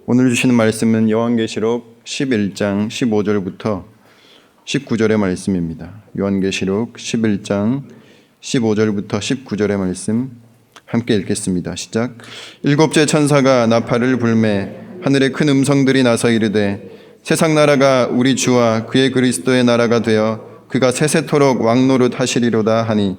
오늘 주시는 말씀은 요한계시록 11장 15절부터 19절의 말씀입니다. 요한계시록 11장 15절부터 19절의 말씀 함께 읽겠습니다. 시작. 일곱째 천사가 나팔을 불매 하늘에 큰 음성들이 나서 이르되 세상 나라가 우리 주와 그의 그리스도의 나라가 되어 그가 세세토록 왕노릇 하시리로다 하니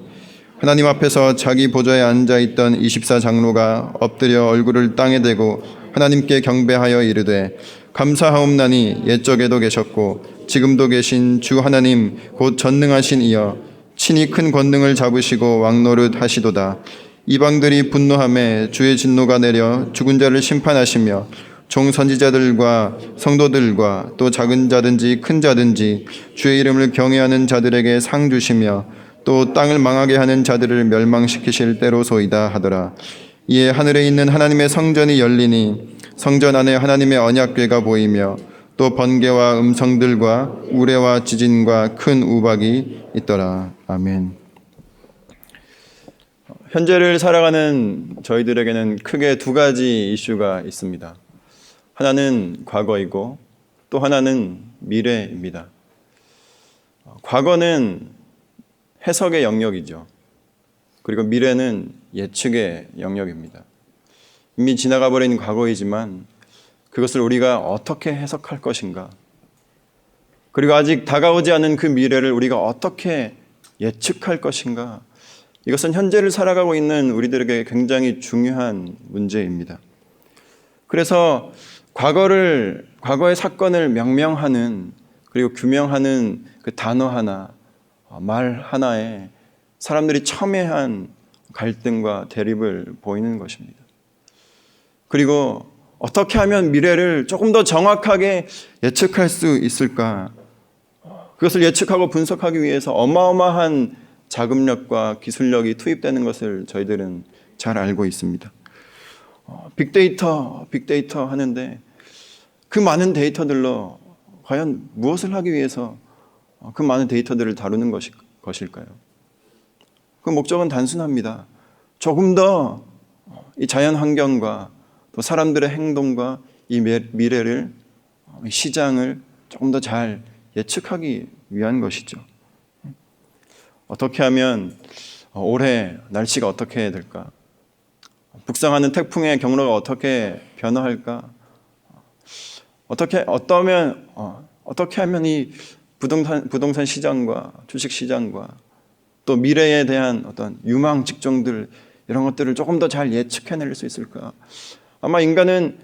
하나님 앞에서 자기 보좌에 앉아있던 24장로가 엎드려 얼굴을 땅에 대고 하나님께 경배하여 이르되 감사하옵나니 옛적에도 계셨고 지금도 계신 주 하나님 곧 전능하신 이여 친히 큰 권능을 잡으시고 왕노릇 하시도다. 이방들이 분노하매 주의 진노가 내려 죽은 자를 심판하시며 종 선지자들과 성도들과 또 작은 자든지 큰 자든지 주의 이름을 경외하는 자들에게 상 주시며 또 땅을 망하게 하는 자들을 멸망시키실 때로소이다 하더라. 이에 하늘에 있는 하나님의 성전이 열리니 성전 안에 하나님의 언약궤가 보이며 또 번개와 음성들과 우레와 지진과 큰 우박이 있더라. 아멘. 현재를 살아가는 저희들에게는 크게 두 가지 이슈가 있습니다. 하나는 과거이고 또 하나는 미래입니다. 과거는 해석의 영역이죠. 그리고 미래는 예측의 영역입니다. 이미 지나가 버린 과거이지만 그것을 우리가 어떻게 해석할 것인가, 그리고 아직 다가오지 않은 그 미래를 우리가 어떻게 예측할 것인가, 이것은 현재를 살아가고 있는 우리들에게 굉장히 중요한 문제입니다. 그래서 과거의 사건을 명명하는, 그리고 규명하는 그 단어 하나, 말 하나에 사람들이 첨예한 갈등과 대립을 보이는 것입니다. 그리고 어떻게 하면 미래를 조금 더 정확하게 예측할 수 있을까? 그것을 예측하고 분석하기 위해서 어마어마한 자금력과 기술력이 투입되는 것을 저희들은 잘 알고 있습니다. 빅데이터 하는데 그 많은 데이터들로 과연 무엇을 하기 위해서 그 많은 데이터들을 다루는 것일까요? 그 목적은 단순합니다. 조금 더 이 자연 환경과 또 사람들의 행동과 이 미래를, 시장을 조금 더 잘 예측하기 위한 것이죠. 어떻게 하면 올해 날씨가 어떻게 될까? 북상하는 태풍의 경로가 어떻게 변화할까? 어떻게 하면 이 부동산 시장과 주식 시장과 또 미래에 대한 어떤 유망 직종들, 이런 것들을 조금 더 잘 예측해낼 수 있을까? 아마 인간은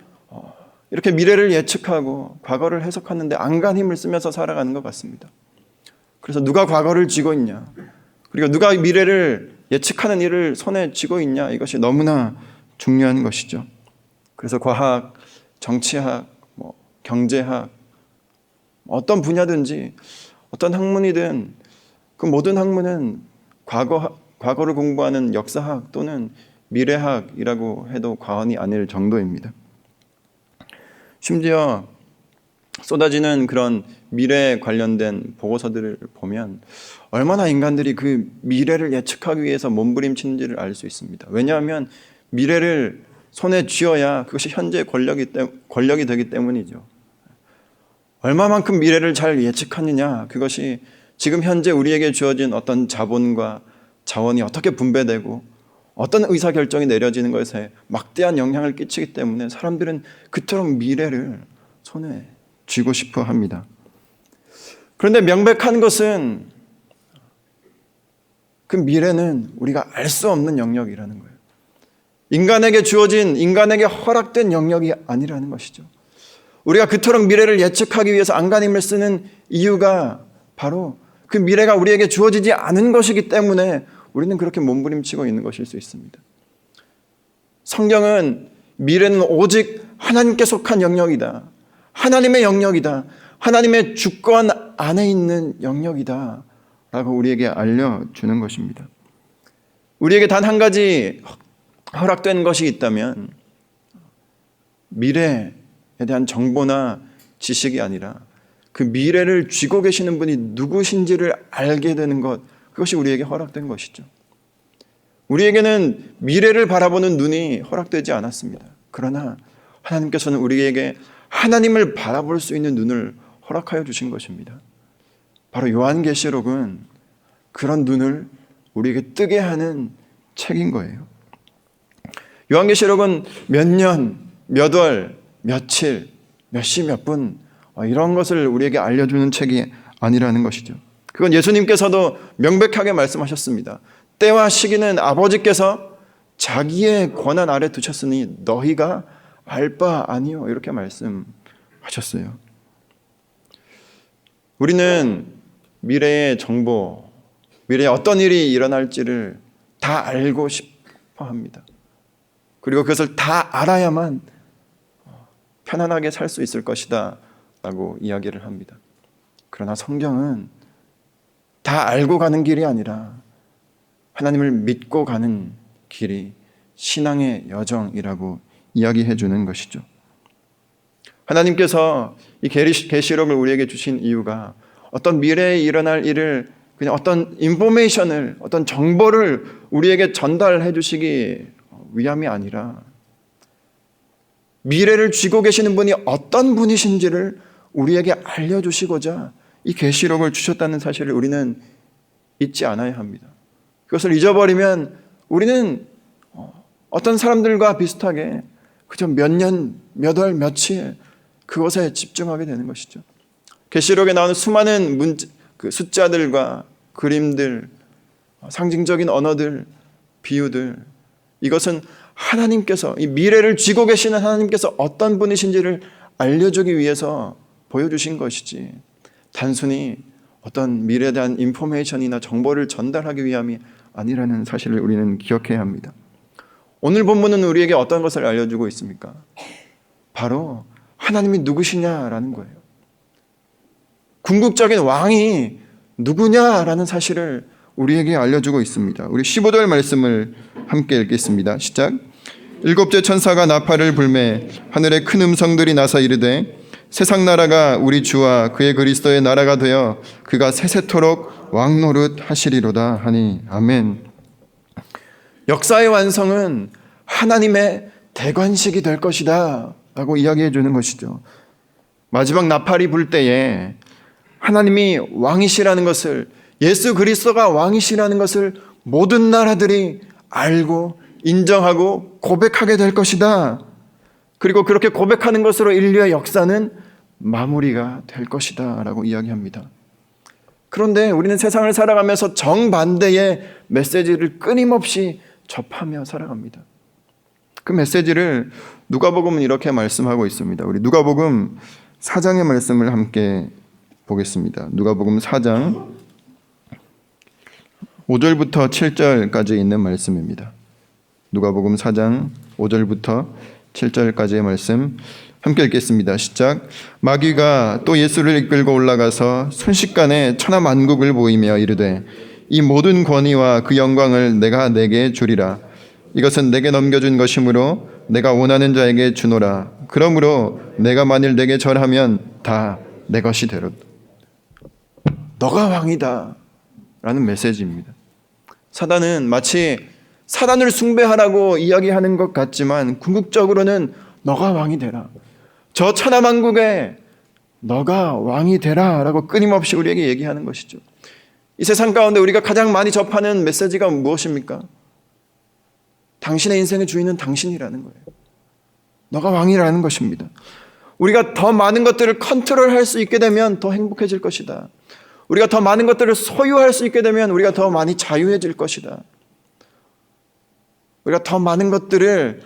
이렇게 미래를 예측하고 과거를 해석하는데 안간 힘을 쓰면서 살아가는 것 같습니다. 그래서 누가 과거를 쥐고 있냐, 그리고 누가 미래를 예측하는 일을 손에 쥐고 있냐, 이것이 너무나 중요한 것이죠. 그래서 과학, 정치학, 경제학, 어떤 분야든지 어떤 학문이든 그 모든 학문은 과거를 공부하는 역사학 또는 미래학이라고 해도 과언이 아닐 정도입니다. 심지어 쏟아지는 그런 미래에 관련된 보고서들을 보면 얼마나 인간들이 그 미래를 예측하기 위해서 몸부림치는지를 알 수 있습니다. 왜냐하면 미래를 손에 쥐어야 그것이 현재의 권력이 되기 때문이죠. 얼마만큼 미래를 잘 예측하느냐, 그것이 지금 현재 우리에게 주어진 어떤 자본과 자원이 어떻게 분배되고 어떤 의사결정이 내려지는 것에 막대한 영향을 끼치기 때문에 사람들은 그토록 미래를 손에 쥐고 싶어 합니다. 그런데 명백한 것은 그 미래는 우리가 알 수 없는 영역이라는 거예요. 인간에게 허락된 영역이 아니라는 것이죠. 우리가 그토록 미래를 예측하기 위해서 안간힘을 쓰는 이유가 바로 그 미래가 우리에게 주어지지 않은 것이기 때문에 우리는 그렇게 몸부림치고 있는 것일 수 있습니다. 성경은 미래는 오직 하나님께 속한 영역이다, 하나님의 영역이다, 하나님의 주권 안에 있는 영역이다 라고 우리에게 알려주는 것입니다. 우리에게 단 한 가지 허락된 것이 있다면 미래에 대한 정보나 지식이 아니라 그 미래를 쥐고 계시는 분이 누구신지를 알게 되는 것, 그것이 우리에게 허락된 것이죠. 우리에게는 미래를 바라보는 눈이 허락되지 않았습니다. 그러나 하나님께서는 우리에게 하나님을 바라볼 수 있는 눈을 허락하여 주신 것입니다. 바로 요한계시록은 그런 눈을 우리에게 뜨게 하는 책인 거예요. 요한계시록은 몇 년, 몇 월, 며칠, 몇 시, 몇 분 이런 것을 우리에게 알려주는 책이 아니라는 것이죠. 그건 예수님께서도 명백하게 말씀하셨습니다. 때와 시기는 아버지께서 자기의 권한 아래 두셨으니 너희가 알 바 아니요, 이렇게 말씀하셨어요. 우리는 미래의 정보, 미래에 어떤 일이 일어날지를 다 알고 싶어 합니다. 그리고 그것을 다 알아야만 편안하게 살 수 있을 것이다 라고 이야기를 합니다. 그러나 성경은 다 알고 가는 길이 아니라 하나님을 믿고 가는 길이 신앙의 여정이라고 이야기해 주는 것이죠. 하나님께서 이 계시록을 우리에게 주신 이유가 어떤 미래에 일어날 일을 그냥 어떤 인포메이션을, 어떤 정보를 우리에게 전달해 주시기 위함이 아니라 미래를 쥐고 계시는 분이 어떤 분이신지를 우리에게 알려주시고자 이 계시록을 주셨다는 사실을 우리는 잊지 않아야 합니다. 그것을 잊어버리면 우리는 어떤 사람들과 비슷하게 그저 몇 년, 몇 월, 며칠 그것에 집중하게 되는 것이죠. 계시록에 나오는 수많은 숫자들과 그림들, 상징적인 언어들, 비유들, 이것은 하나님께서, 이 미래를 쥐고 계시는 하나님께서 어떤 분이신지를 알려주기 위해서 보여주신 것이지 단순히 어떤 미래에 대한 인포메이션이나 정보를 전달하기 위함이 아니라는 사실을 우리는 기억해야 합니다. 오늘 본문은 우리에게 어떤 것을 알려주고 있습니까? 바로 하나님이 누구시냐라는 거예요. 궁극적인 왕이 누구냐라는 사실을 우리에게 알려주고 있습니다. 우리 15절 말씀을 함께 읽겠습니다. 시작. 일곱째 천사가 나팔을 불매 하늘에 큰 음성들이 나서 이르되 세상 나라가 우리 주와 그의 그리스도의 나라가 되어 그가 세세토록 왕노릇 하시리로다 하니 아멘. 역사의 완성은 하나님의 대관식이 될 것이다 라고 이야기해 주는 것이죠. 마지막 나팔이 불 때에 하나님이 왕이시라는 것을, 예수 그리스도가 왕이시라는 것을 모든 나라들이 알고 인정하고 고백하게 될 것이다. 그리고 그렇게 고백하는 것으로 인류의 역사는 마무리가 될 것이다 라고 이야기합니다. 그런데 우리는 세상을 살아가면서 정반대의 메시지를 끊임없이 접하며 살아갑니다. 그 메시지를 누가복음은 이렇게 말씀하고 있습니다. 우리 누가복음 4장의 말씀을 함께 보겠습니다. 누가복음 4장 5절부터 7절까지 있는 말씀입니다. 누가복음 4장 5절부터 7절까지의 말씀 함께 읽겠습니다. 시작. 마귀가 또 예수를 이끌고 올라가서 순식간에 천하만국을 보이며 이르되 이 모든 권위와 그 영광을 내가 네게 주리라. 이것은 내게 넘겨준 것이므로 내가 원하는 자에게 주노라. 그러므로 내가 만일 내게 절하면 다 내 것이 되로다. 너가 왕이다 라는 메시지입니다. 사단은 마치 사단을 숭배하라고 이야기하는 것 같지만 궁극적으로는 너가 왕이 되라. 저 천하만국에 너가 왕이 되라 라고 끊임없이 우리에게 얘기하는 것이죠. 이 세상 가운데 우리가 가장 많이 접하는 메시지가 무엇입니까? 당신의 인생의 주인은 당신이라는 거예요. 너가 왕이라는 것입니다. 우리가 더 많은 것들을 컨트롤할 수 있게 되면 더 행복해질 것이다. 우리가 더 많은 것들을 소유할 수 있게 되면 우리가 더 많이 자유해질 것이다. 우리가 더 많은 것들을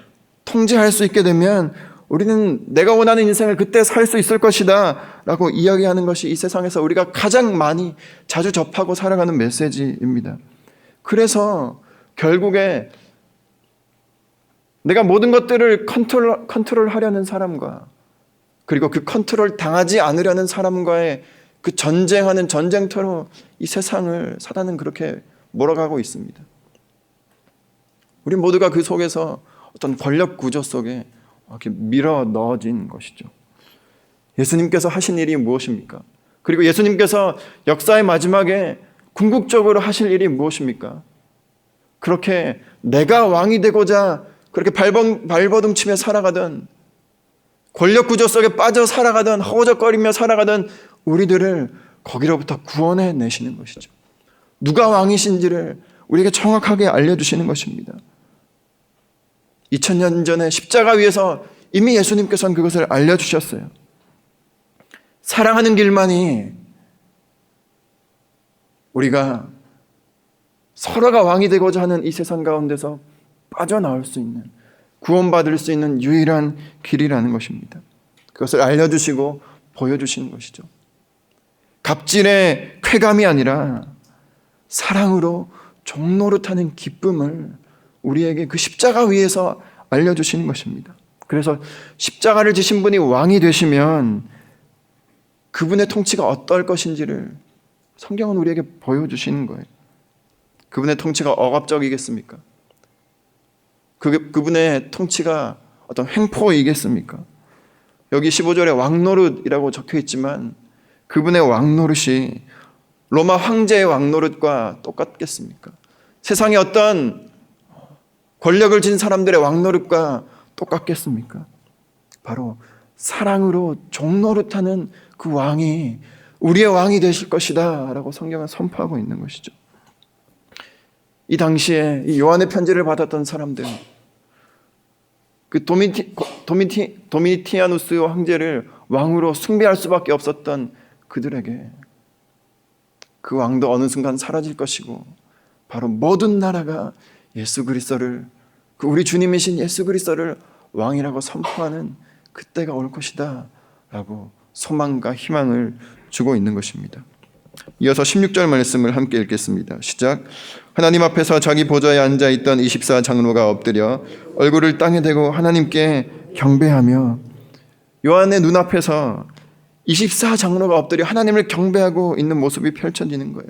통제할 수 있게 되면 우리는 내가 원하는 인생을 그때 살 수 있을 것이다 라고 이야기하는 것이 이 세상에서 우리가 가장 많이 자주 접하고 살아가는 메시지입니다. 그래서 결국에 내가 모든 것들을 컨트롤하려는 사람과 그리고 그 컨트롤 당하지 않으려는 사람과의 그 전쟁하는 전쟁터로 이 세상을 사단은 그렇게 몰아가고 있습니다. 우리 모두가 그 속에서 어떤 권력 구조 속에 이렇게 밀어 넣어진 것이죠. 예수님께서 하신 일이 무엇입니까? 그리고 예수님께서 역사의 마지막에 궁극적으로 하실 일이 무엇입니까? 그렇게 내가 왕이 되고자 그렇게 발버둥치며 살아가던 권력 구조 속에 빠져 살아가던, 허우적거리며 살아가던 우리들을 거기로부터 구원해 내시는 것이죠. 누가 왕이신지를 우리에게 정확하게 알려주시는 것입니다. 2000년 전에 십자가 위에서 이미 예수님께서는 그것을 알려주셨어요. 사랑하는 길만이 우리가 서로가 왕이 되고자 하는 이 세상 가운데서 빠져나올 수 있는, 구원받을 수 있는 유일한 길이라는 것입니다. 그것을 알려주시고 보여주시는 것이죠. 갑질의 쾌감이 아니라 사랑으로 종노릇하는 기쁨을 우리에게 그 십자가 위에서 알려주시는 것입니다. 그래서 십자가를 지신 분이 왕이 되시면 그분의 통치가 어떨 것인지를 성경은 우리에게 보여주시는 거예요. 그분의 통치가 억압적이겠습니까? 그분의 통치가 어떤 횡포이겠습니까? 여기 15절에 왕노릇이라고 적혀 있지만 그분의 왕노릇이 로마 황제의 왕노릇과 똑같겠습니까? 세상의 어떤 권력을 진 사람들의 왕노릇과 똑같겠습니까? 바로 사랑으로 종노릇하는 그 왕이 우리의 왕이 되실 것이다 라고 성경은 선포하고 있는 것이죠. 이 당시에 이 요한의 편지를 받았던 사람들, 그 도미티아누스 황제를 왕으로 숭배할 수밖에 없었던 그들에게 그 왕도 어느 순간 사라질 것이고 바로 모든 나라가 예수 그리스도를, 그 우리 주님이신 예수 그리스도를 왕이라고 선포하는 그때가 올 것이다 라고 소망과 희망을 주고 있는 것입니다. 이어서 16절 말씀을 함께 읽겠습니다. 시작. 하나님 앞에서 자기 보좌에 앉아있던 24장로가 엎드려 얼굴을 땅에 대고 하나님께 경배하며, 요한의 눈앞에서 24장로가 엎드려 하나님을 경배하고 있는 모습이 펼쳐지는 거예요.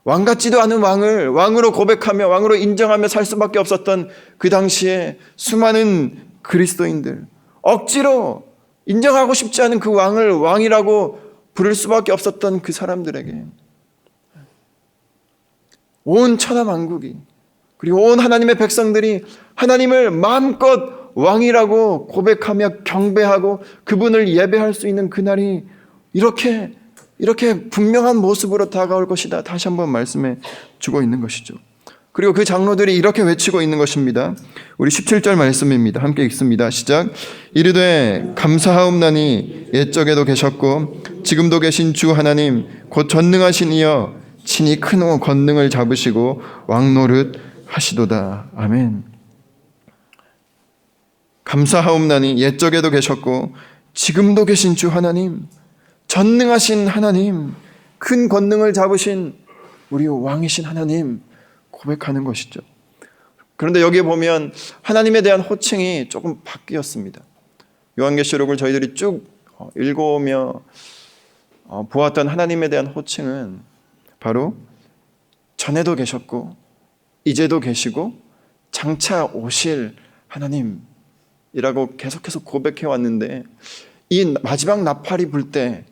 왕 같지도 않은 왕을 왕으로 고백하며 왕으로 인정하며 살 수밖에 없었던 그 당시에 수많은 그리스도인들, 억지로 인정하고 싶지 않은 그 왕을 왕이라고 부를 수밖에 없었던 그 사람들에게 온 천하만국이, 그리고 온 하나님의 백성들이 하나님을 마음껏 왕이라고 고백하며 경배하고 그분을 예배할 수 있는 그날이 이렇게 분명한 모습으로 다가올 것이다, 다시 한번 말씀해 주고 있는 것이죠. 그리고 그 장로들이 이렇게 외치고 있는 것입니다. 우리 17절 말씀입니다. 함께 읽습니다. 시작. 이르되 감사하옵나니 옛적에도 계셨고 지금도 계신 주 하나님 곧 전능하신 이여 친히 큰 권능을 잡으시고 왕노릇 하시도다. 아멘. 감사하옵나니 옛적에도 계셨고 지금도 계신 주 하나님, 전능하신 하나님, 큰 권능을 잡으신 우리 왕이신 하나님 고백하는 것이죠. 그런데 여기에 보면 하나님에 대한 호칭이 조금 바뀌었습니다. 요한계시록을 저희들이 쭉 읽어오며 보았던 하나님에 대한 호칭은 바로 전에도 계셨고 이제도 계시고 장차 오실 하나님이라고 계속해서 고백해 왔는데, 이 마지막 나팔이 불 때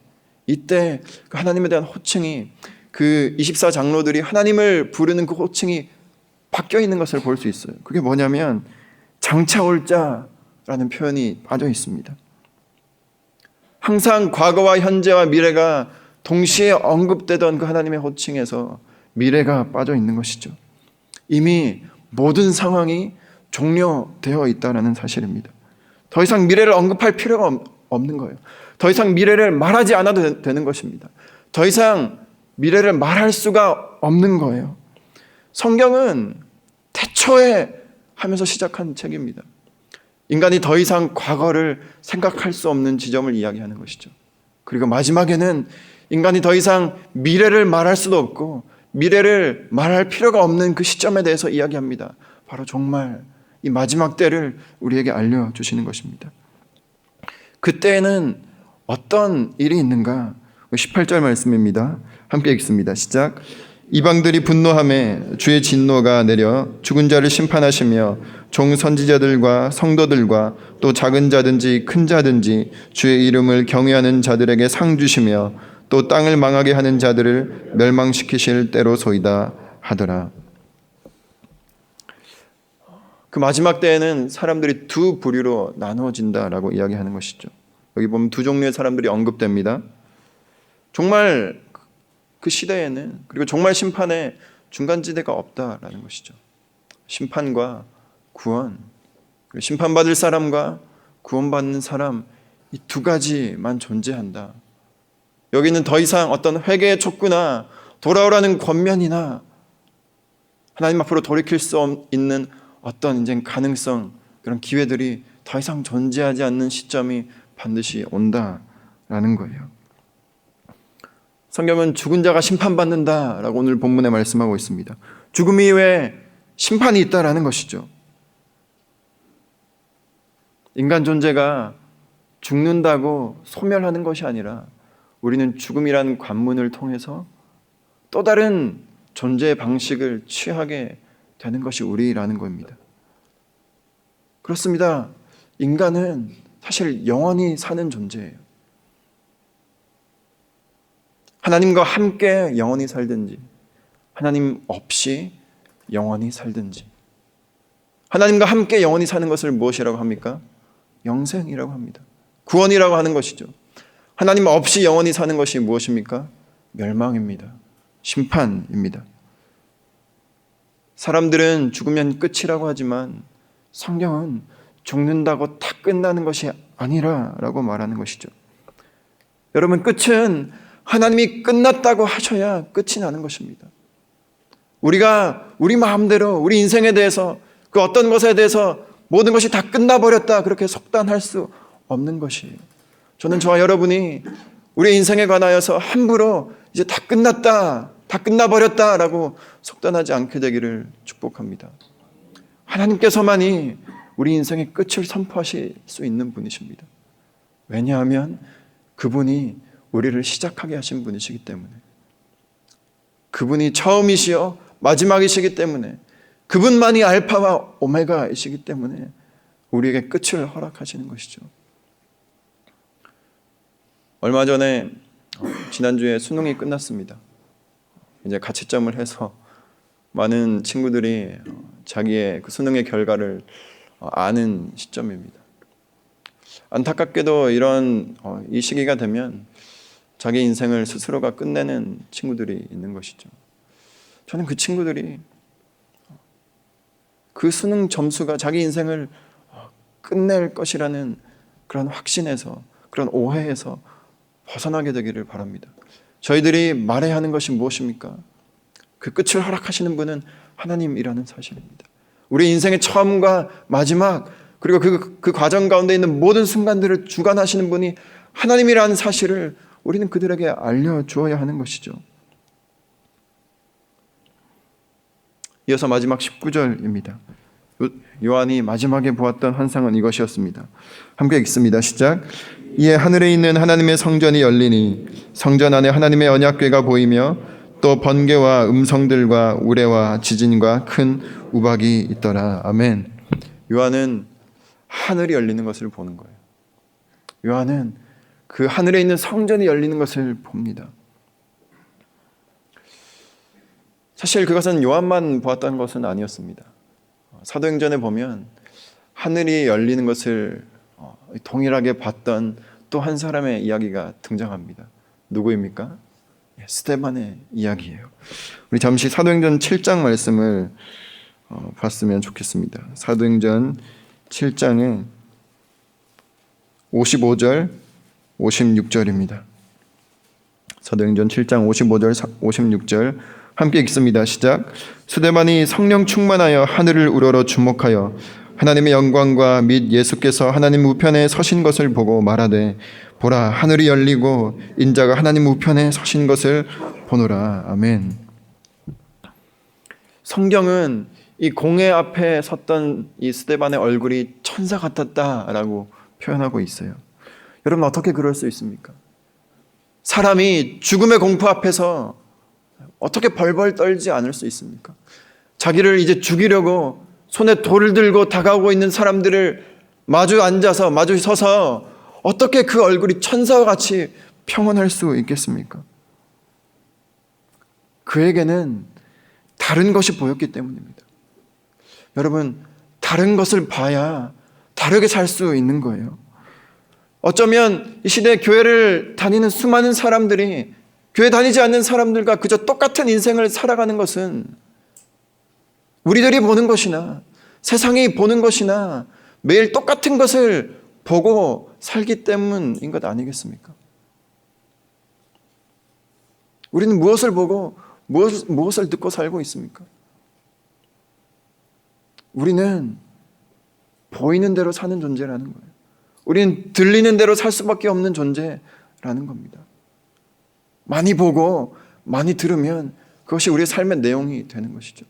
이때 그 하나님에 대한 호칭이, 그 24장로들이 하나님을 부르는 그 호칭이 바뀌어 있는 것을 볼 수 있어요. 그게 뭐냐면 장차 올 자라는 표현이 빠져 있습니다. 항상 과거와 현재와 미래가 동시에 언급되던 그 하나님의 호칭에서 미래가 빠져 있는 것이죠. 이미 모든 상황이 종료되어 있다는 사실입니다. 더 이상 미래를 언급할 필요가 없는 거예요. 더 이상 미래를 말하지 않아도 되는 것입니다. 더 이상 미래를 말할 수가 없는 거예요. 성경은 태초에 하면서 시작한 책입니다. 인간이 더 이상 과거를 생각할 수 없는 지점을 이야기하는 것이죠. 그리고 마지막에는 인간이 더 이상 미래를 말할 수도 없고 미래를 말할 필요가 없는 그 시점에 대해서 이야기합니다. 바로 정말 이 마지막 때를 우리에게 알려주시는 것입니다. 그때에는 어떤 일이 있는가? 18절 말씀입니다. 함께 읽습니다. 시작. 이방들이 분노하며 주의 진노가 내려 죽은 자를 심판하시며 종 선지자들과 성도들과 또 작은 자든지 큰 자든지 주의 이름을 경외하는 자들에게 상 주시며 또 땅을 망하게 하는 자들을 멸망시키실 때로소이다 하더라. 그 마지막 때에는 사람들이 두 부류로 나누어진다라고 이야기하는 것이죠. 여기 보면 두 종류의 사람들이 언급됩니다. 정말 그 시대에는, 그리고 정말 심판에 중간지대가 없다라는 것이죠. 심판과 구원, 심판받을 사람과 구원받는 사람, 이 두 가지만 존재한다. 여기는 더 이상 어떤 회개의 촉구나 돌아오라는 권면이나 하나님 앞으로 돌이킬 수 있는 어떤 이제 가능성, 그런 기회들이 더 이상 존재하지 않는 시점이 반드시 온다라는 거예요. 성경은 죽은 자가 심판받는다라고 오늘 본문에 말씀하고 있습니다. 죽음 이후에 심판이 있다라는 것이죠. 인간 존재가 죽는다고 소멸하는 것이 아니라 우리는 죽음이라는 관문을 통해서 또 다른 존재의 방식을 취하게 되는 것이 우리라는 겁니다. 그렇습니다. 인간은 사실 영원히 사는 존재예요. 하나님과 함께 영원히 살든지 하나님 없이 영원히 살든지. 하나님과 함께 영원히 사는 것을 무엇이라고 합니까? 영생이라고 합니다. 구원이라고 하는 것이죠. 하나님 없이 영원히 사는 것이 무엇입니까? 멸망입니다. 심판입니다. 사람들은 죽으면 끝이라고 하지만 성경은 죽는다고 다 끝나는 것이 아니라라고 말하는 것이죠. 여러분, 끝은 하나님이 끝났다고 하셔야 끝이 나는 것입니다. 우리가 우리 마음대로 우리 인생에 대해서 그 어떤 것에 대해서 모든 것이 다 끝나버렸다 그렇게 속단할 수 없는 것이에요. 저는 저와 여러분이 우리 인생에 관하여서 함부로 이제 다 끝났다, 다 끝나버렸다라고 속단하지 않게 되기를 축복합니다. 하나님께서만이 우리 인생의 끝을 선포하실 수 있는 분이십니다. 왜냐하면 그분이 우리를 시작하게 하신 분이시기 때문에, 그분이 처음이시요 마지막이시기 때문에, 그분만이 알파와 오메가이시기 때문에 우리에게 끝을 허락하시는 것이죠. 얼마 전에 지난주에 수능이 끝났습니다. 이제 가채점을 해서 많은 친구들이 자기의 그 수능의 결과를 아는 시점입니다. 안타깝게도 이런 이 시기가 되면 자기 인생을 스스로가 끝내는 친구들이 있는 것이죠. 저는 그 친구들이 그 수능 점수가 자기 인생을 끝낼 것이라는 그런 확신에서, 그런 오해에서 벗어나게 되기를 바랍니다. 저희들이 말해야 하는 것이 무엇입니까? 그 끝을 허락하시는 분은 하나님이라는 사실입니다. 우리 인생의 처음과 마지막, 그리고 그 과정 가운데 있는 모든 순간들을 주관하시는 분이 하나님이라는 사실을 우리는 그들에게 알려주어야 하는 것이죠. 이어서 마지막 19절입니다. 요한이 마지막에 보았던 환상은 이것이었습니다. 함께 읽습니다. 시작. 이에 하늘에 있는 하나님의 성전이 열리니 성전 안에 하나님의 언약궤가 보이며 또 번개와 음성들과 우레와 지진과 큰 우박이 있더라. 아멘. 요한은 하늘이 열리는 것을 보는 거예요. 요한은 그 하늘에 있는 성전이 열리는 것을 봅니다. 사실 그것은 요한만 보았던 것은 아니었습니다. 사도행전에 보면 하늘이 열리는 것을 동일하게 봤던 또 한 사람의 이야기가 등장합니다. 누구입니까? 스데반의 이야기예요. 우리 잠시 사도행전 7장 말씀을 봤으면 좋겠습니다. 사도행전 7장의 55절, 56절입니다. 사도행전 7장 55절, 56절 함께 읽습니다. 시작. 스데반이 성령 충만하여 하늘을 우러러 주목하여 하나님의 영광과 및 예수께서 하나님 우편에 서신 것을 보고 말하되 보라 하늘이 열리고 인자가 하나님 우편에 서신 것을 보노라. 아멘. 성경은 이 공회 앞에 섰던 이 스데반의 얼굴이 천사 같았다라고 표현하고 있어요. 여러분, 어떻게 그럴 수 있습니까? 사람이 죽음의 공포 앞에서 어떻게 벌벌 떨지 않을 수 있습니까? 자기를 이제 죽이려고 손에 돌을 들고 다가오고 있는 사람들을 마주 앉아서, 마주 서서 어떻게 그 얼굴이 천사와 같이 평온할 수 있겠습니까? 그에게는 다른 것이 보였기 때문입니다. 여러분, 다른 것을 봐야 다르게 살 수 있는 거예요. 어쩌면 이 시대 교회를 다니는 수많은 사람들이 교회 다니지 않는 사람들과 그저 똑같은 인생을 살아가는 것은 우리들이 보는 것이나 세상이 보는 것이나 매일 똑같은 것을 보고 살기 때문인 것 아니겠습니까? 우리는 무엇을 보고 무엇을 듣고 살고 있습니까? 우리는 보이는 대로 사는 존재라는 거예요. 우리는 들리는 대로 살 수밖에 없는 존재라는 겁니다. 많이 보고 많이 들으면 그것이 우리의 삶의 내용이 되는 것이죠.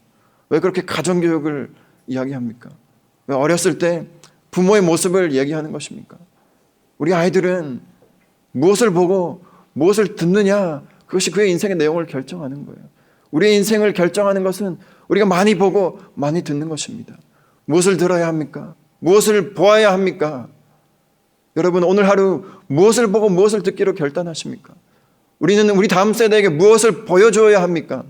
왜 그렇게 가정교육을 이야기합니까? 왜 어렸을 때 부모의 모습을 얘기하는 것입니까? 우리 아이들은 무엇을 보고 무엇을 듣느냐, 그것이 그의 인생의 내용을 결정하는 거예요. 우리의 인생을 결정하는 것은 우리가 많이 보고 많이 듣는 것입니다. 무엇을 들어야 합니까? 무엇을 보아야 합니까? 여러분, 오늘 하루 무엇을 보고 무엇을 듣기로 결단하십니까? 우리는 우리 다음 세대에게 무엇을 보여주어야 합니까?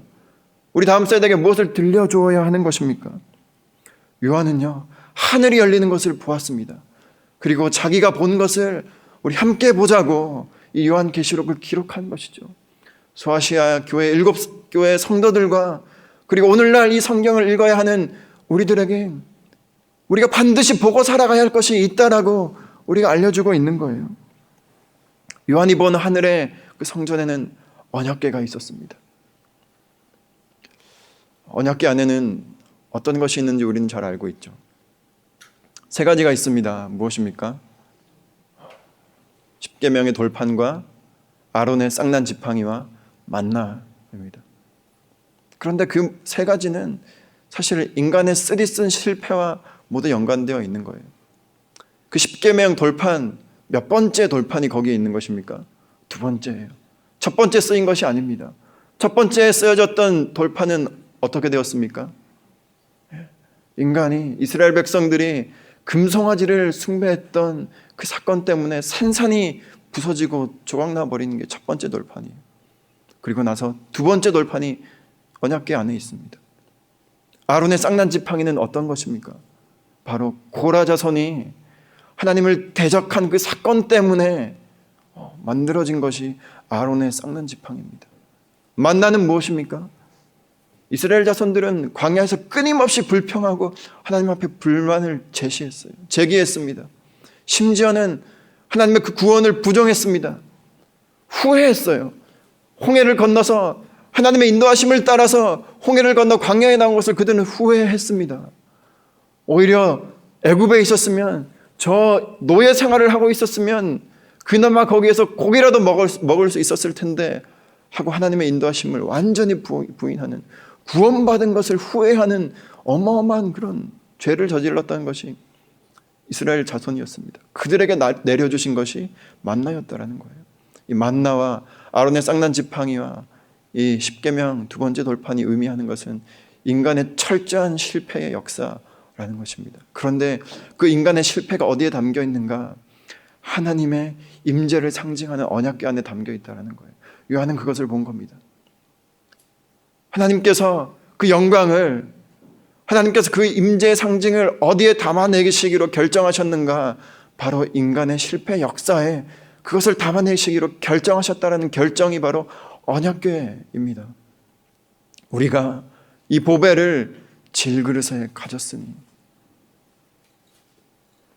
우리 다음 세대에게 무엇을 들려주어야 하는 것입니까? 요한은요, 하늘이 열리는 것을 보았습니다. 그리고 자기가 본 것을 우리 함께 보자고 이 요한계시록을 기록한 것이죠. 소아시아 교회 7교회 성도들과 그리고 오늘날 이 성경을 읽어야 하는 우리들에게 우리가 반드시 보고 살아가야 할 것이 있다라고 우리가 알려주고 있는 거예요. 요한이 본 하늘의 그 성전에는 언약궤가 있었습니다. 언약궤 안에는 어떤 것이 있는지 우리는 잘 알고 있죠. 3가지가 있습니다. 무엇입니까? 십계명의 돌판과 아론의 쌍난 지팡이와 만나입니다. 그런데 그 3가지는 사실 인간의 쓰디쓴 실패와 모두 연관되어 있는 거예요. 그 십계명 돌판, 몇 번째 돌판이 거기에 있는 것입니까? 2번째예요. 첫 번째 쓰인 것이 아닙니다. 첫 번째 쓰여졌던 돌판은 어떻게 되었습니까? 인간이, 이스라엘 백성들이 금송아지를 숭배했던 그 사건 때문에 산산이 부서지고 조각나 버리는 게 첫 번째 돌판이에요. 그리고 나서 2번째 돌판이 언약궤 안에 있습니다. 아론의 쌍난 지팡이는 어떤 것입니까? 바로 고라 자손이 하나님을 대적한 그 사건 때문에 만들어진 것이 아론의 쌍난 지팡이입니다. 만나는 무엇입니까? 이스라엘 자손들은 광야에서 끊임없이 불평하고 하나님 앞에 불만을 제기했습니다. 심지어는 하나님의 그 구원을 부정했습니다. 후회했어요. 홍해를 건너서 하나님의 인도하심을 따라서 홍해를 건너 광야에 나온 것을 그들은 후회했습니다. 오히려 애굽에 있었으면, 저 노예 생활을 하고 있었으면 그나마 거기에서 고기라도 먹을 수 있었을 텐데 하고 하나님의 인도하심을 완전히 부인하는, 구원받은 것을 후회하는 어마어마한 그런 죄를 저질렀다는 것이 이스라엘 자손이었습니다. 그들에게 내려주신 것이 만나였다라는 거예요. 이 만나와 아론의 쌍난 지팡이와 이 십계명 2번째 돌판이 의미하는 것은 인간의 철저한 실패의 역사라는 것입니다. 그런데 그 인간의 실패가 어디에 담겨 있는가? 하나님의 임재를 상징하는 언약궤 안에 담겨 있다는 거예요. 요한은 그것을 본 겁니다. 하나님께서 그 영광을, 하나님께서 그 임재의 상징을 어디에 담아내시기로 결정하셨는가? 바로 인간의 실패 역사에 그것을 담아내시기로 결정하셨다는 결정이 바로 언약궤입니다. 우리가 이 보배를 질그릇에 가졌으니,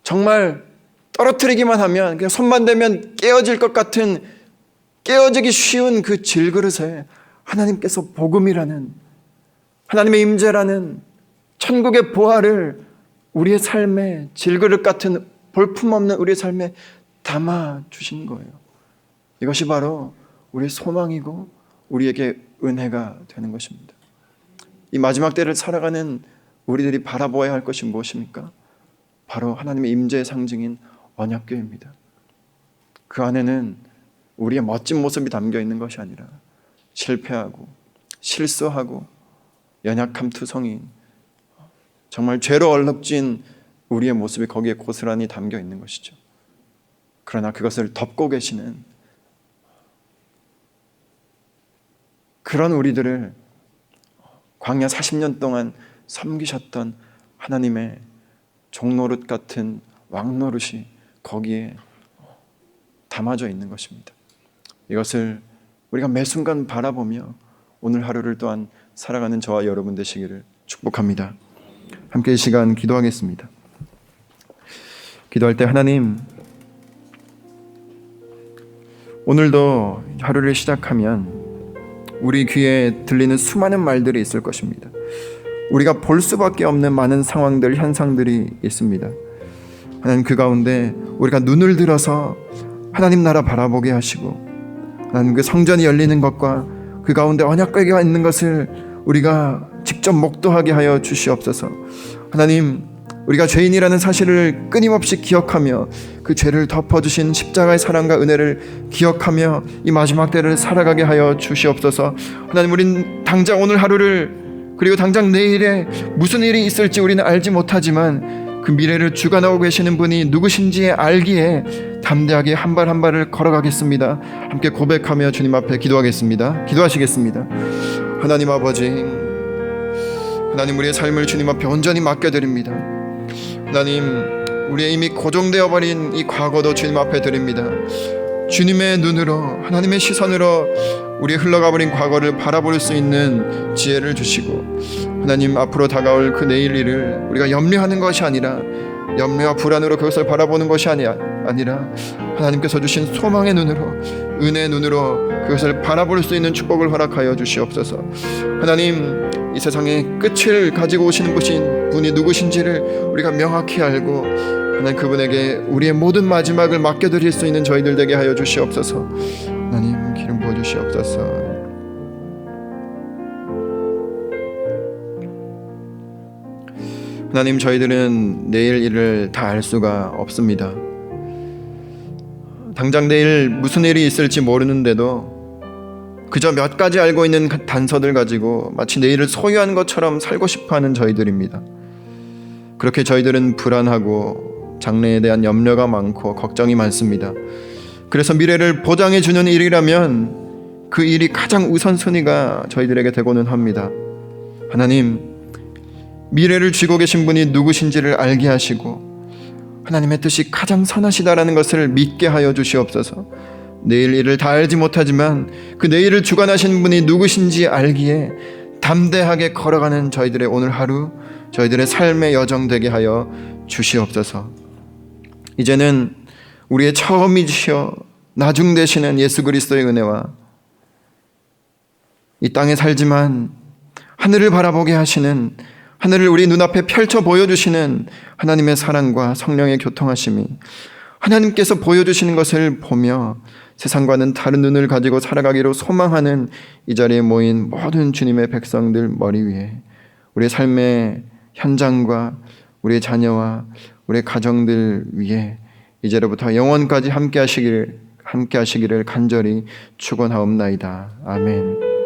정말 떨어뜨리기만 하면, 그냥 손만 대면 깨어질 것 같은, 깨어지기 쉬운 그 질그릇에 하나님께서 복음이라는, 하나님의 임재라는 천국의 보화를 우리의 삶에, 질그릇 같은 볼품없는 우리의 삶에 담아 주신 거예요. 이것이 바로 우리의 소망이고 우리에게 은혜가 되는 것입니다. 이 마지막 때를 살아가는 우리들이 바라보아야 할 것이 무엇입니까? 바로 하나님의 임재의 상징인 언약궤입니다. 그 안에는 우리의 멋진 모습이 담겨 있는 것이 아니라 실패하고 실수하고 연약함 투성인, 정말 죄로 얼룩진 우리의 모습이 거기에 고스란히 담겨 있는 것이죠. 그러나 그것을 덮고 계시는 그런 우리들을 광야 40년 동안 섬기셨던 하나님의 종노릇 같은 왕노릇이 거기에 담아져 있는 것입니다. 이것을 우리가 매 순간 바라보며 오늘 하루를 또한 살아가는 저와 여러분 되시기를 축복합니다. 함께 이 시간 기도하겠습니다. 기도할 때 하나님, 오늘도 하루를 시작하면 우리 귀에 들리는 수많은 말들이 있을 것입니다. 우리가 볼 수밖에 없는 많은 상황들, 현상들이 있습니다. 하나님, 그 가운데 우리가 눈을 들어서 하나님 나라 바라보게 하시고, 하나님 그 성전이 열리는 것과 그 가운데 언약궤가 있는 것을 우리가 직접 목도하게 하여 주시옵소서. 하나님, 우리가 죄인이라는 사실을 끊임없이 기억하며 그 죄를 덮어주신 십자가의 사랑과 은혜를 기억하며 이 마지막 때를 살아가게 하여 주시옵소서. 하나님, 우린 당장 오늘 하루를, 그리고 당장 내일에 무슨 일이 있을지 우리는 알지 못하지만 그 미래를 주관하고 계시는 분이 누구신지 알기에 담대하게 한 발 한 발을 걸어가겠습니다. 함께 고백하며 주님 앞에 기도하겠습니다. 기도하시겠습니다. 하나님 아버지, 하나님, 우리의 삶을 주님 앞에 온전히 맡겨드립니다. 하나님, 우리의 이미 고정되어 버린 이 과거도 주님 앞에 드립니다. 주님의 눈으로, 하나님의 시선으로 우리의 흘러가버린 과거를 바라볼 수 있는 지혜를 주시고, 하나님, 앞으로 다가올 그 내일 일을 우리가 염려하는 것이 아니라, 염려와 불안으로 그것을 바라보는 것이 아니라 하나님께서 주신 소망의 눈으로, 은혜의 눈으로 그것을 바라볼 수 있는 축복을 허락하여 주시옵소서. 하나님, 이 세상의 끝을 가지고 오시는 분이 누구신지를 우리가 명확히 알고, 하나님, 그분에게 우리의 모든 마지막을 맡겨드릴 수 있는 저희들 되게 하여 주시옵소서. 하나님, 기름 부어 주시옵소서. 하나님, 저희들은 내일 일을 다 알 수가 없습니다. 당장 내일 무슨 일이 있을지 모르는데도 그저 몇 가지 알고 있는 단서들 가지고 마치 내일을 소유한 것처럼 살고 싶어하는 저희들입니다. 그렇게 저희들은 불안하고 장래에 대한 염려가 많고 걱정이 많습니다. 그래서 미래를 보장해 주는 일이라면 그 일이 가장 우선순위가 저희들에게 되고는 합니다. 하나님, 미래를 쥐고 계신 분이 누구신지를 알게 하시고 하나님의 뜻이 가장 선하시다라는 것을 믿게 하여 주시옵소서. 내일 일을 다 알지 못하지만 그 내일을 주관하시는 분이 누구신지 알기에 담대하게 걸어가는 저희들의 오늘 하루, 저희들의 삶의 여정 되게 하여 주시옵소서. 이제는 우리의 처음이시여 나중 되시는 예수 그리스도의 은혜와 이 땅에 살지만 하늘을 바라보게 하시는, 하늘을 우리 눈앞에 펼쳐 보여주시는 하나님의 사랑과 성령의 교통하심이, 하나님께서 보여주시는 것을 보며 세상과는 다른 눈을 가지고 살아가기로 소망하는 이 자리에 모인 모든 주님의 백성들 머리 위에, 우리의 삶의 현장과 우리의 자녀와 우리의 가정들 위에 이제로부터 영원까지 함께 하시기를 간절히 축원하옵나이다. 아멘.